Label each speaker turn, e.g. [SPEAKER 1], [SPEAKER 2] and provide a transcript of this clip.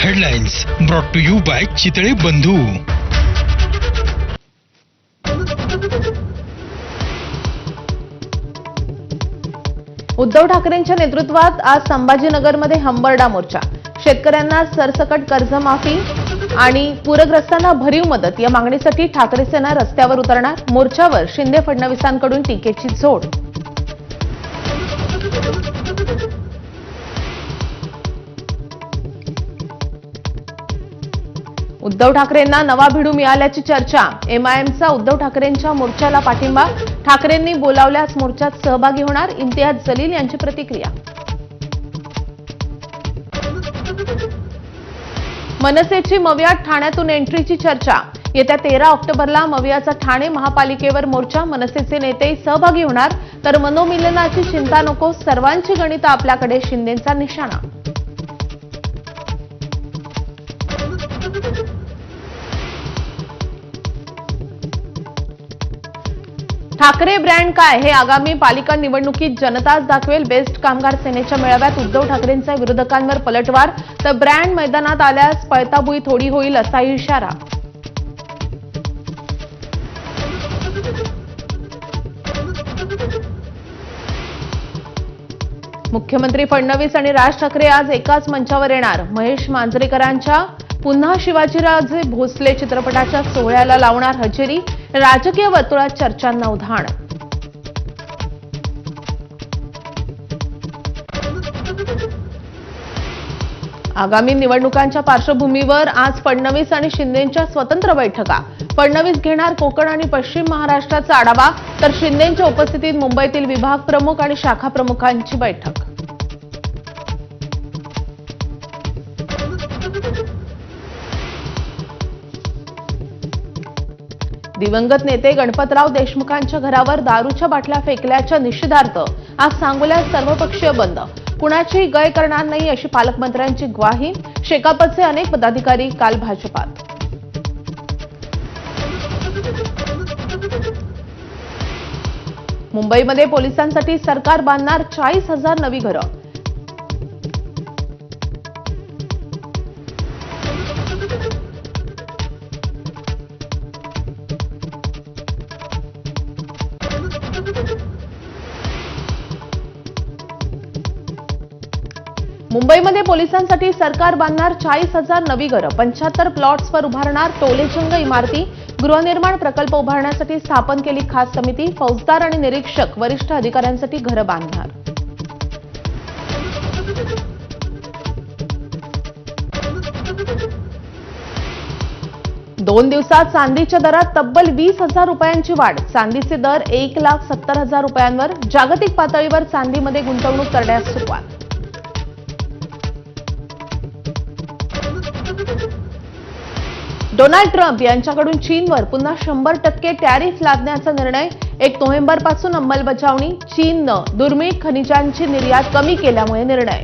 [SPEAKER 1] Headlines brought to you by Chitale Bandhu.
[SPEAKER 2] Uddhav ठाकरेंच्या नेतृत्वात आज संभाजीनगरमध्ये हंबरडा मोर्चा। शेतकऱ्यांना सरसकट कर्जमाफी आणि पूरग्रस्तांना भरीव मदत या मागणीसाठी ठाकरे सेना रस्त्यावर उतरणार। मोर्चावर शिंदे फडणवीसांकडून टीकेची झोड। उद्धव ठाकरेंना नवा भिडू मिळाल्याची चर्चा। एमआयएमचा उद्धव ठाकरेंच्या मोर्चाला पाठिंबा। ठाकरेंनी बोलावल्यास मोर्चात सहभागी होणार। इम्तियाज जलील यांची प्रतिक्रिया। मनसेची मवियात ठाण्यातून एंट्रीची चर्चा। येत्या 13 ऑक्टोबरला मवियाचा ठाणे महापालिकेवर मोर्चा। मनसेचे नेते सहभागी होणार, तर मनोमिलनाची चिंता नको, सर्वांची गणितं आपल्याकडे, शिंदेंचा निशाणा। ठाकरे ब्रँड काय हे आगामी पालिका निवडणुकीत जनताच दाखवेल। बेस्ट कामगार सेनेच्या मेळाव्यात उद्धव ठाकरेंचा विरोधकांवर पलटवार, तर ब्रँड मैदानात आल्यास पळताबुई थोडी होईल असाही इशारा। मुख्यमंत्री फडणवीस आणि राज ठाकरे आज एकाच मंचावर येणार। महेश मांजरेकरांच्या पुन्हा शिवाजीराजे भोसले चित्रपटाच्या सोहळ्याला लावणार हजेरी। राजकीय वर्तुळात चर्चांना उधाण। आगामी निवडणुकांच्या पार्श्वभूमीवर आज फडणवीस आणि शिंदेंच्या स्वतंत्र बैठका। फडणवीस घेणार कोकण आणि पश्चिम महाराष्ट्राचा आढावा, तर शिंदेंच्या उपस्थितीत मुंबईतील विभाग प्रमुख आणि शाखा प्रमुखांची बैठक। दिवंगत नेते गणपतराव देशमुखांच्या घरावर दारूच्या बाटल्या फेकल्याच्या निषेधार्थ आज सांगोल्यात सर्वपक्षीय बंद। कुणाचीही गय करणार नाही अशी पालकमंत्र्यांची ग्वाही। शेकापचे अनेक पदाधिकारी काल भाजपात। मुंबईमध्ये पोलिसांसाठी सरकार बांधणार 40,000 नवी घरं। मुंबईमध्ये पोलिसांसाठी सरकार बांधणार 40,000 नवी घरं। 75 प्लॉट्सवर उभारणार टोलेचंग इमारती। गृहनिर्माण प्रकल्प उभारण्यासाठी स्थापन केली खास समिती। फौजदार आणि निरीक्षक वरिष्ठ अधिकाऱ्यांसाठी घरं बांधणार। दोन दिवसात चांदीच्या दरात तब्बल 20,000 रुपयांची वाढ। चांदीचे दर 1,70,000 रुपयांवर। जागतिक पातळीवर चांदीमध्ये गुंतवणूक करण्यास सुरुवात। डोनाल्ड ट्रम्प यांच्याकडून चीनवर पुन्हा 100% टॅरिफ लादण्याचा निर्णय। 1 नोव्हेंबरपासून अंमलबजावणी। चीननं दुर्मिळ खनिजांची निर्यात कमी केल्यामुळे निर्णय।